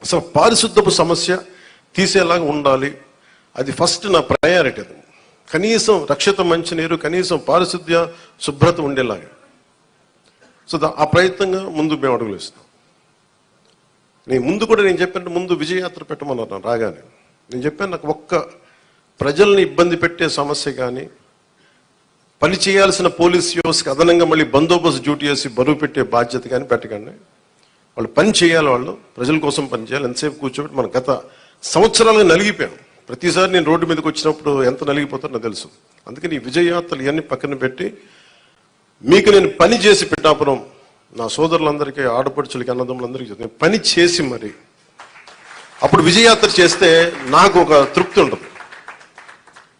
అసలు పారిశుద్ధపు సమస్య తీసేలాగా ఉండాలి. అది ఫస్ట్ నా ప్రయారిటీ. అది కనీసం రక్షిత మంచినీరు, కనీసం పారిశుద్ధ్య శుభ్రత ఉండేలాగా. సో ఆ ప్రయత్నంగా ముందు మేము అడుగులు ఇస్తాం. నేను చెప్పాను, ముందు విజయయాత్ర పెట్టమన్నారు రాగానే. నేను చెప్పాను, నాకు ఒక్క ప్రజల్ని ఇబ్బంది పెట్టే సమస్య కానీ, పని చేయాల్సిన పోలీస్ వ్యవస్థకి అదనంగా మళ్ళీ బందోబస్తు డ్యూటీ చేసి బరువు పెట్టే బాధ్యత కానీ పెట్టకండి. వాళ్ళు పని చేయాలి, వాళ్ళు ప్రజల కోసం పని చేయాలి. ఎంతసేపు కూర్చోబెట్టి మనం గత సంవత్సరాలుగా నలిగిపోయాం. ప్రతిసారి నేను రోడ్డు మీదకి వచ్చినప్పుడు ఎంత నలిగిపోతారో నాకు తెలుసు. అందుకని ఈ విజయయాత్రలు ఇవన్నీ పక్కన పెట్టి మీకు నేను పని చేసి పిఠాపురం నా సోదరులందరికీ, ఆడపడుచులకి, అన్నదమ్ములందరికీ నేను పని చేసి మరి అప్పుడు విజయయాత్ర చేస్తే నాకు ఒక తృప్తి ఉంటుంది.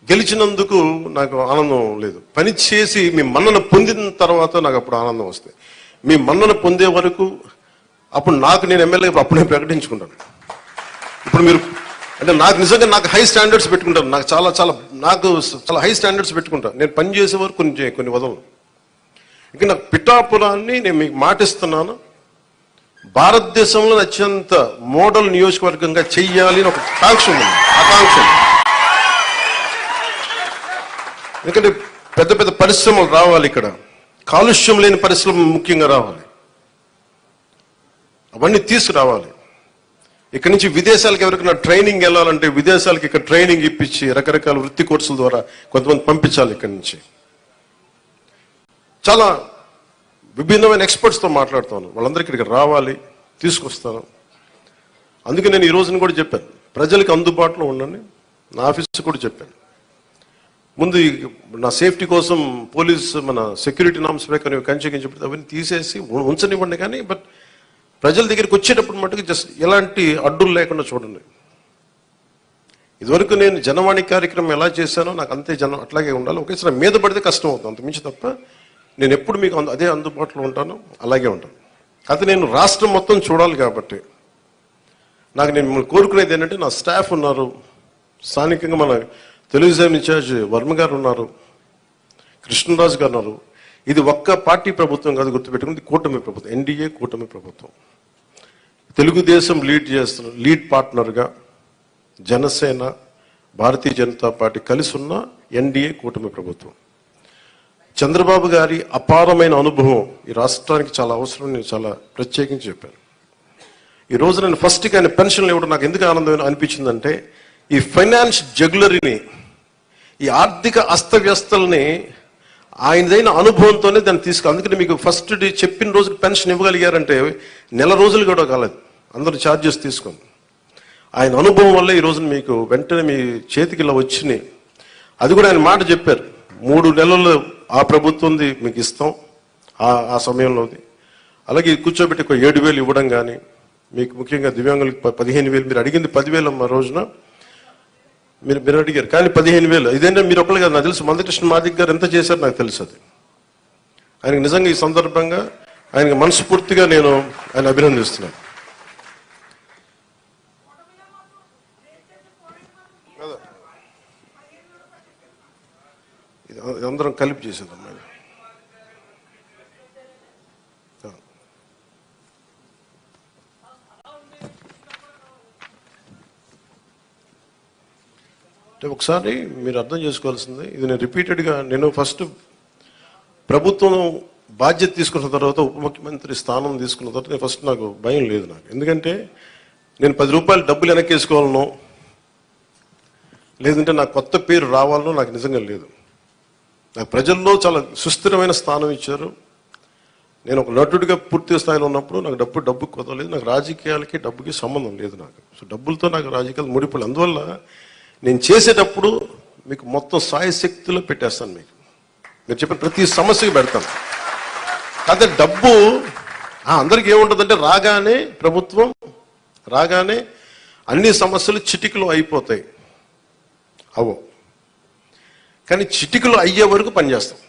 గెలిచినందుకు నాకు ఆనందం లేదు. పని చేసి మీ మన్నన పొందిన తర్వాత నాకు అప్పుడు ఆనందం వస్తుంది. మీ మన్నన పొందే వరకు అప్పుడు నేను ఎమ్మెల్యే అప్పుడు నేను ప్రకటించుకుంటాను. ఇప్పుడు మీరు అంటే నాకు నిజంగా నాకు హై స్టాండర్డ్స్ పెట్టుకుంటాను. నాకు చాలా హై స్టాండర్డ్స్ పెట్టుకుంటాను. నేను పని చేసే వరకు కొన్ని వదలను. ఇంకా నాకు పిఠాపురాన్ని నేను మీకు మాటిస్తున్నాను, భారతదేశంలో అత్యంత మోడల్ నియోజకవర్గంగా చెయ్యాలి అని ఒక ఆకాంక్ష ఉంది. ఎందుకంటే పెద్ద పెద్ద పరిశ్రమలు రావాలి, ఇక్కడ కాలుష్యం లేని పరిశ్రమలు ముఖ్యంగా రావాలి, అవన్నీ తీసుకురావాలి. ఇక్కడ నుంచి విదేశాలకు ఎవరికైనా ట్రైనింగ్ వెళ్ళాలంటే విదేశాలకు ఇక్కడ ట్రైనింగ్ ఇప్పించి రకరకాల వృత్తి కోర్సుల ద్వారా కొంతమంది పంపించాలి. ఇక్కడి నుంచి చాలా విభిన్నమైన ఎక్స్పర్ట్స్తో మాట్లాడుతాను. వాళ్ళందరికీ ఇక్కడ రావాలి, తీసుకొస్తాను. అందుకే నేను ఈ రోజున కూడా చెప్పాను, ప్రజలకు అందుబాటులో ఉండండి. నా ఆఫీస్ కూడా చెప్పాను, ముందు నా సేఫ్టీ కోసం పోలీస్ మన సెక్యూరిటీ నామ్స్ ప్రకారం కంచె అవన్నీ తీసేసి ఉంచనివ్వండి. కానీ బట్ ప్రజల దగ్గరికి వచ్చేటప్పుడు మటుకు జస్ట్ ఎలాంటి అడ్డులు లేకుండా చూడండి. ఇదివరకు నేను జనవాణి కార్యక్రమం ఎలా చేశానో నాకు అంతే జనం అట్లాగే ఉండాలి. ఒకేసారి మీద పడితే కష్టం అవుతుంది, అంతమించి తప్ప నేను ఎప్పుడు మీకు అదే అందుబాటులో ఉంటాను, అలాగే ఉంటాను. అయితే నేను రాష్ట్రం మొత్తం చూడాలి కాబట్టి నాకు నేను మిమ్మల్ని కోరుకునేది ఏంటంటే, నా స్టాఫ్ ఉన్నారు, స్థానికంగా మన తెలుగుదేశం ఇన్ఛార్జ్ వర్మ గారు ఉన్నారు, కృష్ణరాజు గారు ఉన్నారు. ఇది ఒక్క పార్టీ ప్రభుత్వం కాదు, గుర్తుపెట్టుకుంది కూటమి ప్రభుత్వం, ఎన్డీఏ కూటమి ప్రభుత్వం. తెలుగుదేశం లీడ్ పార్ట్నర్గా జనసేన, భారతీయ జనతా పార్టీ కలిసి ఉన్న ఎన్డీఏ కూటమి ప్రభుత్వం. చంద్రబాబు గారి అపారమైన అనుభవం ఈ రాష్ట్రానికి చాలా అవసరం. నేను చాలా ప్రత్యేకించి చెప్పాను. ఈ రోజు నేను ఫస్ట్ ఆయన పెన్షన్లు ఇవ్వడం నాకు ఎందుకు ఆనందం అనిపించిందంటే, ఈ ఫైనాన్స్ జగ్యులరీని, ఈ ఆర్థిక అస్తవ్యస్తల్ని ఆయనదైన అనుభవంతోనే దాన్ని అందుకని మీకు ఫస్ట్ చెప్పిన రోజుకి పెన్షన్ ఇవ్వగలిగారంటే నెల రోజులు కూడా కాలేదు, అందరూ ఛార్జెస్ తీసుకొని. ఆయన అనుభవం వల్ల ఈ రోజున మీకు వెంటనే మీ చేతికి ఇలా వచ్చినాయి. అది కూడా ఆయన మాట చెప్పారు, 3 నెలలు ఆ ప్రభుత్వంది మీకు ఇస్తాం ఆ సమయంలోది. అలాగే కూర్చోబెట్టి 7,000 ఇవ్వడం కానీ, మీకు ముఖ్యంగా దివ్యాంగులకు 15,000, మీరు అడిగింది 10,000 అమ్మ రోజున మీరు అడిగారు, కానీ 15,000 ఇదేంటే మీరు ఒక్కరు కాదు, నాకు తెలుసు మందకృష్ణ మాదిక్ గారు ఎంత చేశారు నాకు తెలుసు. అది ఆయనకు నిజంగా ఈ సందర్భంగా ఆయనకు మనస్ఫూర్తిగా నేను ఆయన అభినందిస్తున్నాను. అందరం కలిపి చేసేదమ్మా. ఒకసారి మీరు అర్థం చేసుకోవాల్సింది, ఇది నేను రిపీటెడ్గా నేను ఫస్ట్ ప్రభుత్వం బాధ్యత తీసుకున్న తర్వాత, ఉప ముఖ్యమంత్రి స్థానం తీసుకున్న తర్వాత నేను ఫస్ట్ నాకు భయం లేదు నాకు. ఎందుకంటే నేను 10 రూపాయలు డబ్బులు వెనక్కేసుకోవాలనో లేదంటే నాకు కొత్త పేరు రావాలనో నాకు నిజంగా లేదు. నాకు ప్రజల్లో చాలా సుస్థిరమైన స్థానం ఇచ్చారు. నేను ఒక నటుడిగా పూర్తి స్థాయిలో ఉన్నప్పుడు నాకు డబ్బు కొదలేదు. నాకు రాజకీయాలకి డబ్బుకి సంబంధం లేదు నాకు. సో డబ్బులతో నాకు రాజకీయాలు ముడిపడి, అందువల్ల నేను చేసేటప్పుడు మీకు మొత్తం సాయశక్తిలో పెట్టేస్తాను. మీరు చెప్పిన ప్రతి సమస్యకి పెడతాను. కాకపోతే డబ్బు అందరికీ ఏముంటుందంటే, ప్రభుత్వం రాగానే అన్ని సమస్యలు చిటికలో అయిపోతాయి. కానీ చిటికలో అయ్యే వరకు పనిచేస్తాం.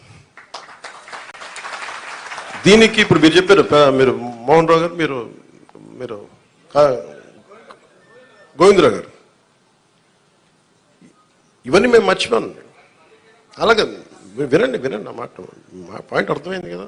దీనికి ఇప్పుడు మీరు చెప్పారు, మీరు మోహన్ రావు గారు, మీరు గోవిందరావు గారు, ఇవన్నీ మేము మర్చిపోయాను. అలాగే వినండి నా మాట, పాయింట్ అర్థమైంది కదా.